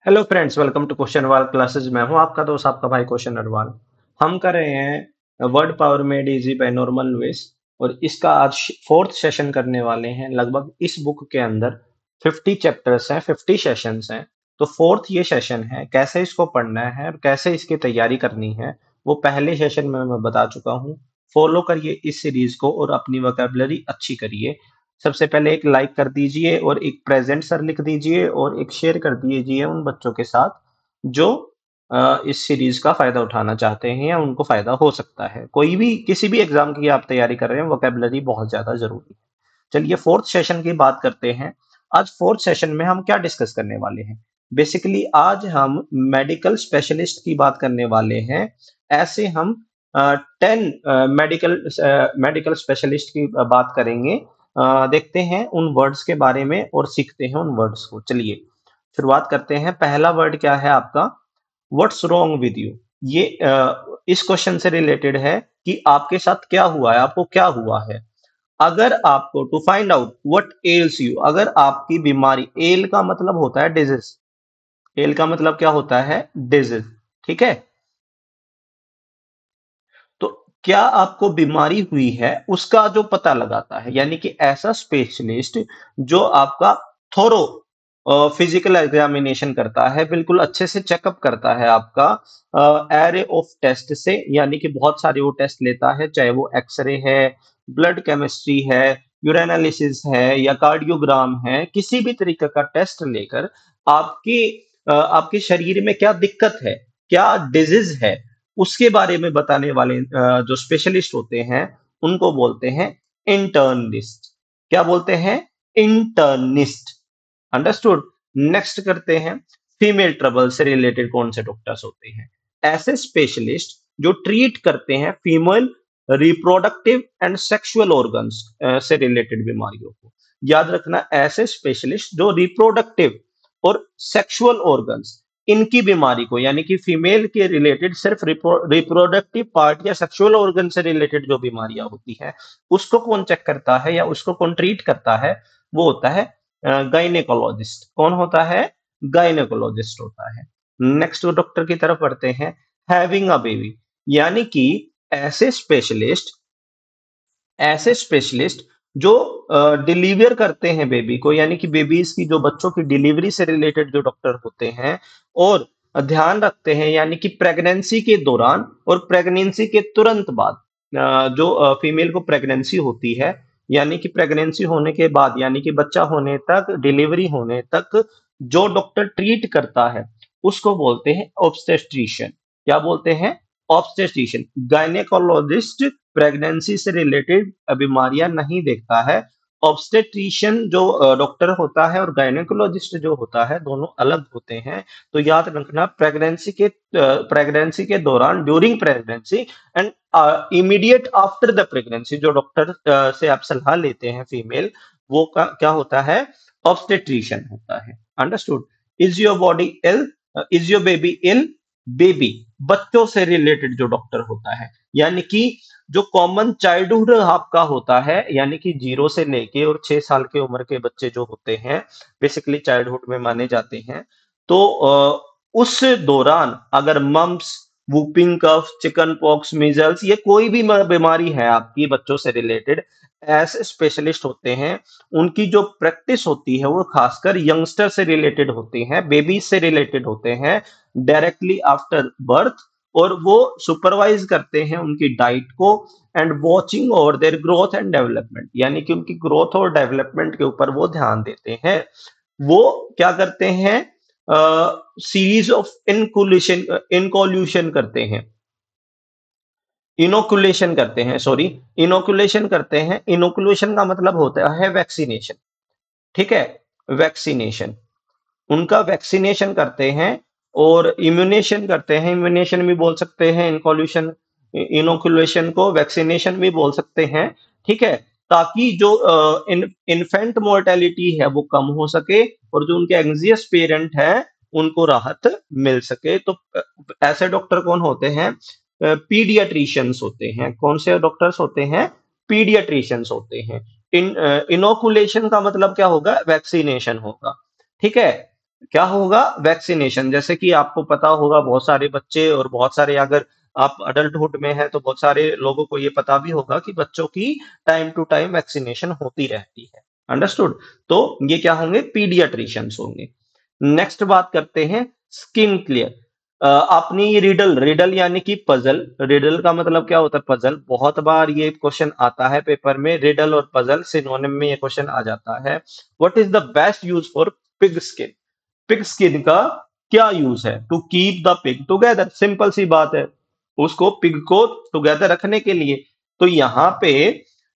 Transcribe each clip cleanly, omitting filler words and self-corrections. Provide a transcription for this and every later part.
Hello friends, welcome to question Arwal classes. मैं हूं आपका दोस्त, आपका भाई क्वेश्चन अरवाल। हम कर रहे हैं word power made easy by normal ways, और इसका आज फोर्थ सेशन करने वाले हैं। लगभग इस बुक के अंदर 50 चैप्टर्स हैं, 50 सेशंस हैं। तो फोर्थ ये सेशन है। कैसे इसको पढ़ना है और कैसे इसकी तैयारी करनी है वो पहले सेशन में मैं बता चुका हूँ। फॉलो करिए इस सीरीज को और अपनी वोकैबुलरी अच्छी करिए। सबसे पहले एक लाइक कर दीजिए और एक प्रेजेंट सर लिख दीजिए और एक शेयर कर दीजिए उन बच्चों के साथ जो इस सीरीज का फायदा उठाना चाहते हैं या उनको फायदा हो सकता है। कोई भी किसी भी एग्जाम की आप तैयारी कर रहे हैं, वोकैबुलरी बहुत ज्यादा जरूरी है। चलिए फोर्थ सेशन की बात करते हैं। आज फोर्थ सेशन में हम क्या डिस्कस करने वाले हैं? बेसिकली आज हम मेडिकल स्पेशलिस्ट की बात करने वाले हैं। ऐसे हम 10 मेडिकल मेडिकल स्पेशलिस्ट की बात करेंगे। देखते हैं उन वर्ड्स के बारे में और सीखते हैं उन वर्ड्स को। चलिए शुरुआत करते हैं। पहला वर्ड क्या है आपका? What's wrong with you. ये इस क्वेश्चन से रिलेटेड है कि आपके साथ क्या हुआ है, आपको क्या हुआ है। अगर आपको to find out what else you, अगर आपकी बीमारी, एल का मतलब होता है डिजीज, एल का मतलब क्या होता है? डिजीज। ठीक है। तो क्या आपको बीमारी हुई है उसका जो पता लगाता है, यानी कि ऐसा स्पेशलिस्ट जो आपका थोरो फिजिकल एग्जामिनेशन करता है, बिल्कुल अच्छे से चेकअप करता है आपका एरे ऑफ टेस्ट से, यानी कि बहुत सारे वो टेस्ट लेता है, चाहे वो एक्सरे है, ब्लड केमिस्ट्री है, यूरेनालिसिस है या कार्डियोग्राम है। किसी भी तरीके का टेस्ट लेकर आपके शरीर में क्या दिक्कत है, क्या डिजीज है, उसके बारे में बताने वाले जो स्पेशलिस्ट होते हैं उनको बोलते हैं इंटर्निस्ट। क्या बोलते हैं? इंटर्निस्ट। अंडरस्टूड। नेक्स्ट करते हैं। फीमेल ट्रबल से रिलेटेड कौन से डॉक्टर्स होते हैं? ऐसे स्पेशलिस्ट जो ट्रीट करते हैं female reproductive and sexual organs से रिलेटेड बीमारियों को। याद रखना, ऐसे स्पेशलिस्ट जो रिप्रोडक्टिव और सेक्सुअल ऑर्गन्स, इनकी बीमारी को, यानी कि फीमेल के रिलेटेड सिर्फ रिप्रोडक्टिव पार्ट या सेक्सुअल ऑर्गन से रिलेटेड जो बीमारियां होती है उसको कौन चेक करता है या उसको कौन ट्रीट करता है? वो होता है गायनेकोलॉजिस्ट। कौन होता है? गायनेकोलॉजिस्ट होता है। नेक्स्ट डॉक्टर की तरफ बढ़ते हैं। हैविंग अ बेबी, यानी कि ऐसे स्पेशलिस्ट ऐसे स्पेशलिस्ट जो डिलीवर करते हैं बेबी को, यानी कि बेबीज की, जो बच्चों की डिलीवरी से रिलेटेड जो डॉक्टर होते हैं और ध्यान रखते हैं, यानी कि प्रेगनेंसी के दौरान और प्रेगनेंसी के तुरंत बाद, जो फीमेल को प्रेगनेंसी होती है, यानी कि प्रेगनेंसी होने के बाद, यानी कि बच्चा होने तक, डिलीवरी होने तक जो डॉक्टर ट्रीट करता है उसको बोलते हैं ऑब्स्टेट्रिशियन। क्या बोलते हैं? ऑब्स्टेट्रिशियन। गायनेकोलॉजिस्ट प्रेगनेंसी से रिलेटेड बीमारियां नहीं देखता है। ऑब्स्टेट्रिशियन जो डॉक्टर होता है और गायनेकोलॉजिस्ट जो होता है, दोनों अलग होते हैं। तो याद रखना, प्रेगनेंसी के दौरान, during pregnancy and immediate after the pregnancy जो डॉक्टर से आप सलाह लेते हैं फीमेल, वो क्या होता है? ऑब्स्टेट्रिशियन होता है। Understood. Is your body ill, is your baby ill, baby, बच्चों से रिलेटेड जो डॉक्टर होता है, यानी कि जो कॉमन चाइल्डहुड आपका होता है, यानी कि 0 से लेके और 6 साल की उम्र के बच्चे जो होते हैं बेसिकली चाइल्डहुड में माने जाते हैं। तो उस दौरान अगर mumps, whooping cough, chicken pox, measles, ये कोई भी बीमारी है आपकी बच्चों से रिलेटेड, ऐसे स्पेशलिस्ट होते हैं। उनकी जो प्रैक्टिस होती है वो खासकर यंगस्टर से रिलेटेड होती है, बेबीज से रिलेटेड होते हैं, डायरेक्टली आफ्टर बर्थ। और वो सुपरवाइज करते हैं उनकी डाइट को and watching over their growth and development, यानी कि उनकी ग्रोथ और डेवलपमेंट के ऊपर वो ध्यान देते हैं। वो क्या करते हैं? सीरीज ऑफ इनकोल्यूशन करते हैं, इनोकुलेशन करते हैं, सॉरी, इनोकुलेशन करते हैं। इनोकुलेशन का मतलब होता है वैक्सीनेशन। ठीक है। वैक्सीनेशन, उनका वैक्सीनेशन करते हैं और इम्यूनेशन करते हैं। इम्यूनेशन भी बोल सकते हैं, इनकॉल्यूशन, इनोकुलेशन को वैक्सीनेशन भी बोल सकते हैं। ठीक है। ताकि जो इन्फेंट मोर्टेलिटी है वो कम हो सके और जो उनके एंजियस पेरेंट है उनको राहत मिल सके। तो ऐसे डॉक्टर कौन होते हैं? पीडियाट्रिशियंस होते हैं। कौन से डॉक्टर्स होते हैं? पीडियाट्रिशियंस होते हैं। इन इनोकुलेशन का मतलब क्या होगा? वैक्सीनेशन होगा। ठीक है। क्या होगा? वैक्सीनेशन। जैसे कि आपको पता होगा, बहुत सारे बच्चे और बहुत सारे, अगर आप अडल्टहुड में हैं तो बहुत सारे लोगों को ये पता भी होगा कि बच्चों की टाइम टू टाइम वैक्सीनेशन होती रहती है। अंडरस्टूड? तो ये क्या होंगे? पीडियाट्रिशियंस होंगे। नेक्स्ट बात करते हैं स्किन क्लियर। आपने ये रिडल, रिडल यानी कि पजल, रिडल का मतलब क्या होता है? पजल। बहुत बार ये क्वेश्चन आता है पेपर में, रिडल और पजल सिनोनिम में ये क्वेश्चन आ जाता है। What is the best use for pig skin? Pig skin का क्या यूज है? To keep the pig together. Simple सी बात है, उसको, पिग को टुगेदर रखने के लिए। तो यहाँ पे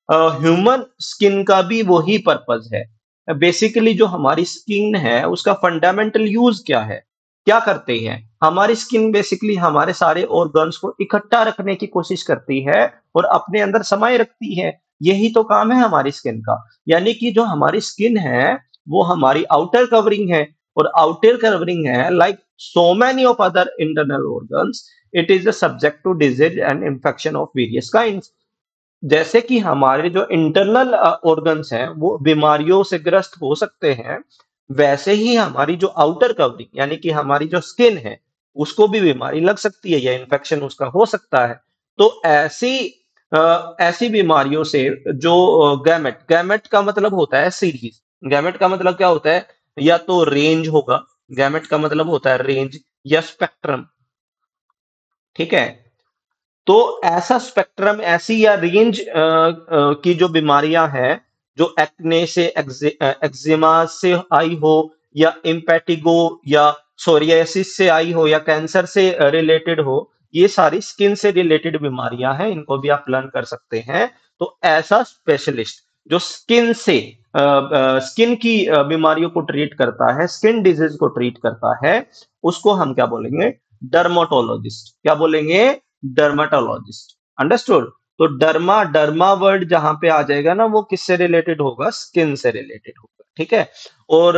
ह्यूमन स्किन का भी वही पर्पज है। बेसिकली जो हमारी स्किन है उसका फंडामेंटल यूज क्या है? क्या करते हैं? हमारी स्किन बेसिकली हमारे सारे ऑर्गन्स को इकट्ठा रखने की कोशिश करती है और अपने अंदर समाये रखती है। यही तो काम है हमारी स्किन का। यानी कि जो हमारी स्किन है वो हमारी आउटर कवरिंग है, और आउटर कवरिंग है like so many of other internal organs, it is the subject to disease and infection of various kinds. जैसे कि हमारे जो इंटरनल ऑर्गन्स हैं वो बीमारियों से ग्रस्त हो सकते हैं, वैसे ही हमारी जो आउटर कवरिंग यानी कि हमारी जो स्किन है उसको भी बीमारी लग सकती है या इन्फेक्शन उसका हो सकता है। तो ऐसी बीमारियों से जो गैमेट, गैमेट का मतलब होता है सीरीज। गैमेट का मतलब क्या होता है? या तो रेंज होगा, गैमेट का मतलब होता है रेंज, या स्पेक्ट्रम। ठीक है? तो ऐसा स्पेक्ट्रम, ऐसी या रेंज की जो बीमारियां हैं, जो एक्ने से, एक्जिमा से आई हो, या इम्पेटिगो या सोरियासिस से आई हो, या कैंसर से रिलेटेड हो, ये सारी स्किन से रिलेटेड बीमारियां हैं, इनको भी आप लर्न कर सकते हैं। तो ऐसा स्पेशलिस्ट जो स्किन की बीमारियों को ट्रीट करता है, स्किन डिजीज को ट्रीट करता है, उसको हम क्या बोलेंगे? डर्माटोलॉजिस्ट। क्या बोलेंगे? डर्माटोलॉजिस्ट। अंडरस्टूड? तो डर्मा, डर्मा वर्ड जहां पे आ जाएगा ना, वो किससे रिलेटेड होगा? स्किन से रिलेटेड होगा। ठीक है? और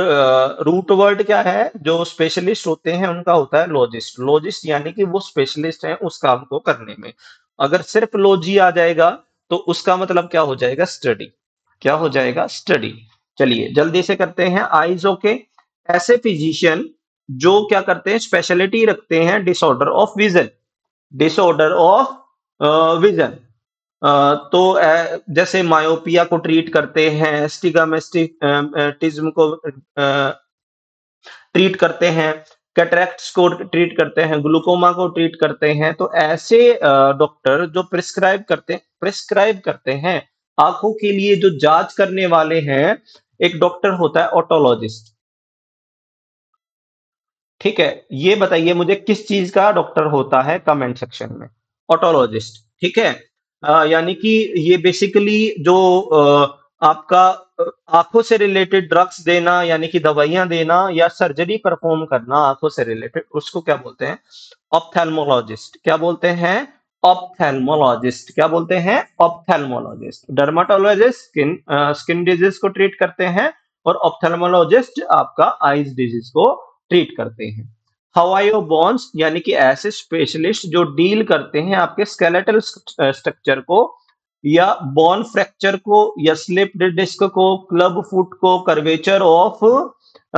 रूट वर्ड क्या है? जो स्पेशलिस्ट होते हैं उनका होता है लॉजिस्ट। लॉजिस्ट यानी कि वो स्पेशलिस्ट हैं उस काम को करने में। अगर सिर्फ लॉजी आ जाएगा तो उसका मतलब क्या हो जाएगा? स्टडी। क्या हो जाएगा? स्टडी। चलिए जल्दी से करते हैं आइज ओके। ऐसे फिजिशियन जो क्या करते हैं? स्पेशलिटी रखते हैं disorder of vision. Disorder of vision. तो जैसे मायोपिया को ट्रीट करते हैं, स्टिग्मेटिज्म को ट्रीट करते हैं, कैटरेक्ट्स को ट्रीट करते हैं, ग्लूकोमा को ट्रीट करते हैं। तो ऐसे डॉक्टर जो प्रिस्क्राइब करते हैं आंखों के लिए, जो जांच करने वाले हैं, एक डॉक्टर होता है ऑटोलॉजिस्ट। ठीक है? ये बताइए मुझे किस चीज का डॉक्टर होता है? कमेंट सेक्शन में। ऑटोलॉजिस्ट। ठीक है? यानी कि ये बेसिकली जो आपका आंखों से रिलेटेड ड्रग्स देना, यानी कि दवाइयां देना, या सर्जरी परफॉर्म करना आंखों से रिलेटेड, उसको क्या बोलते हैं? ऑप्थेल्मोलॉजिस्ट। क्या बोलते हैं? ऑप्थेल्मोलॉजिस्ट। क्या बोलते हैं? ऑप्थेल्मोलॉजिस्ट। डर्माटोलॉजिस्ट स्किन डिजीज को ट्रीट करते हैं, और ऑप्थेल्मोलॉजिस्ट आपका आईज डिजीज को ट्रीट करते हैं। हवाई बोन्स यानी कि ऐसे स्पेशलिस्ट जो डील करते हैं आपके स्केलेटल स्ट्रक्चर को, या बोन फ्रैक्चर को, या स्लिप्ड डिस्क को, क्लब फुट को, कर्वेचर ऑफ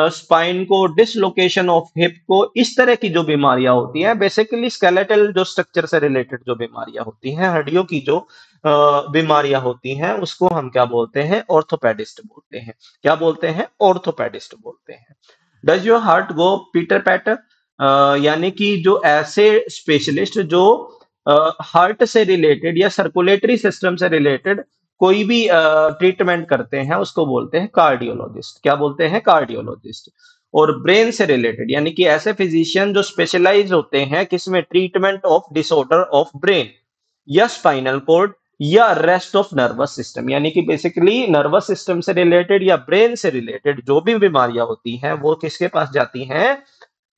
स्पाइन को, डिसलोकेशन ऑफ हिप को। इस तरह की जो बीमारियां होती हैं, बेसिकली स्केलेटल जो स्ट्रक्चर से रिलेटेड जो बीमारियां होती हैं, हड्डियों की जो बीमारियां होती हैं, उसको हम क्या बोलते हैं? ऑर्थोपेडिस्ट बोलते हैं। क्या बोलते हैं? ऑर्थोपेडिस्ट बोलते हैं। Does your heart go pitter patter? यानी कि जो ऐसे स्पेशलिस्ट जो हार्ट से रिलेटेड या सर्कुलेटरी सिस्टम से रिलेटेड कोई भी ट्रीटमेंट करते हैं, उसको बोलते हैं कार्डियोलॉजिस्ट। क्या बोलते हैं? कार्डियोलॉजिस्ट। और ब्रेन से रिलेटेड यानी कि ऐसे फिजिशियन जो स्पेशलाइज होते हैं किसमें? Treatment of disorder of brain, या स्पाइनल कॉर्ड, या रेस्ट ऑफ नर्वस सिस्टम। यानी कि बेसिकली नर्वस सिस्टम से रिलेटेड या ब्रेन से रिलेटेड जो भी बीमारियां होती हैं वो किसके पास जाती हैं?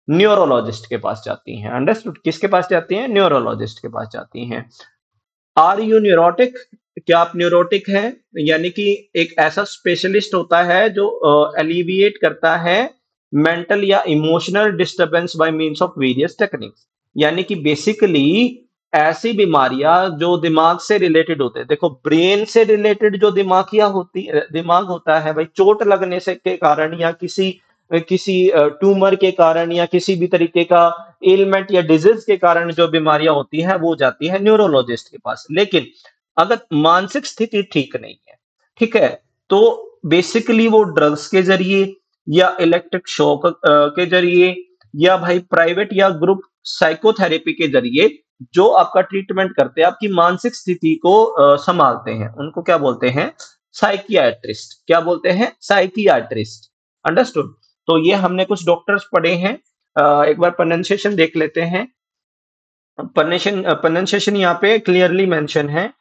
न्यूरोलॉजिस्ट के पास जाती हैं। अंडरस्टूड? किसके पास जाती हैं? न्यूरोलॉजिस्ट के पास जाती हैं। Are you neurotic? क्या आप न्यूरोटिक हैं? यानी कि एक ऐसा स्पेशलिस्ट होता है जो एलिविएट करता है मेंटल या emotional disturbance by means of various techniques. यानी कि बेसिकली ऐसी बीमारियां जो दिमाग से रिलेटेड होते हैं। देखो, ब्रेन से रिलेटेड जो दिमाग होता है भाई, चोट लगने से के कारण या किसी किसी ट्यूमर के कारण या किसी भी तरीके का एलिमेंट या डिजीज के कारण जो बीमारियां होती हैं वो जाती है न्यूरोलॉजिस्ट के पास। लेकिन अगर मानसिक स्थिति ठीक नहीं है, ठीक है, तो बेसिकली वो ड्रग्स के जरिए या इलेक्ट्रिक शॉक के जरिए या भाई प्राइवेट या ग्रुप साइकोथेरेपी के जरिए जो आपका ट्रीटमेंट करते हैं, आपकी मानसिक स्थिति को संभालते हैं, उनको क्या बोलते हैं? साइकियाट्रिस्ट। क्या बोलते हैं? साइकियाट्रिस्ट। अंडरस्टूड? तो ये हमने कुछ डॉक्टर्स पढ़े हैं। एक बार प्रोनाउंसिएशन देख लेते हैं। प्रोनाउंसिएशन यहाँ पे क्लियरली मेंशन है।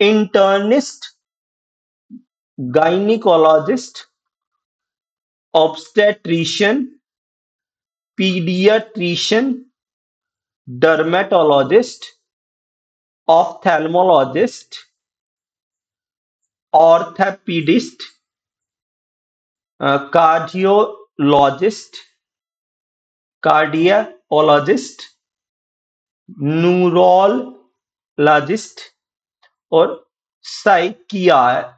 Internist, gynaecologist, obstetrician, paediatrician, dermatologist, ophthalmologist, orthopaedist, cardiologist, cardiologist, neurologist और साइकियाट्रिस्ट।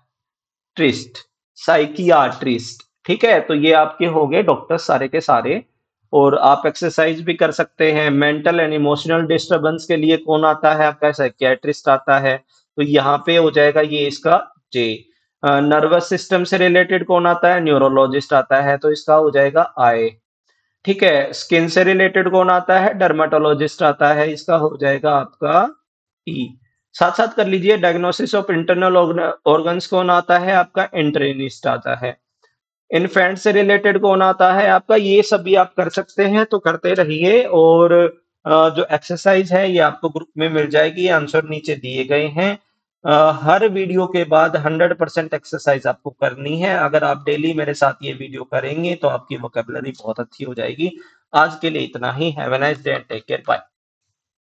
साइकियाट्रिस्ट, ठीक है। तो ये आपके हो गए डॉक्टर सारे के सारे। और आप एक्सरसाइज भी कर सकते हैं। मेंटल एंड इमोशनल डिस्टरबेंस के लिए कौन आता है? आपका साइकियाट्रिस्ट आता है। तो यहाँ पे हो जाएगा ये इसका जे। नर्वस सिस्टम से रिलेटेड कौन आता है? न्यूरोलॉजिस्ट आता है, तो इसका हो जाएगा आई। ठीक है। स्किन से रिलेटेड कौन आता है? डर्मेटोलॉजिस्ट आता है, इसका हो जाएगा आपका ई। साथ साथ कर लीजिए, डायग्नोसिस ऑफ इंटरनल ऑर्गन्स कौन आता है? आपका इंटर्निस्ट आता है। इन्फेंट से रिलेटेड कौन आता है? आपका ये सब भी आप कर सकते हैं, तो करते रहिए। और जो एक्सरसाइज है ये आपको ग्रुप में मिल जाएगी, आंसर नीचे दिए गए हैं। हर वीडियो के बाद 100% एक्सरसाइज आपको करनी है। अगर आप डेली मेरे साथ ये वीडियो करेंगे तो आपकी वोकेबलरी बहुत अच्छी हो जाएगी। आज के लिए इतना ही। Have a nice day and take care, bye.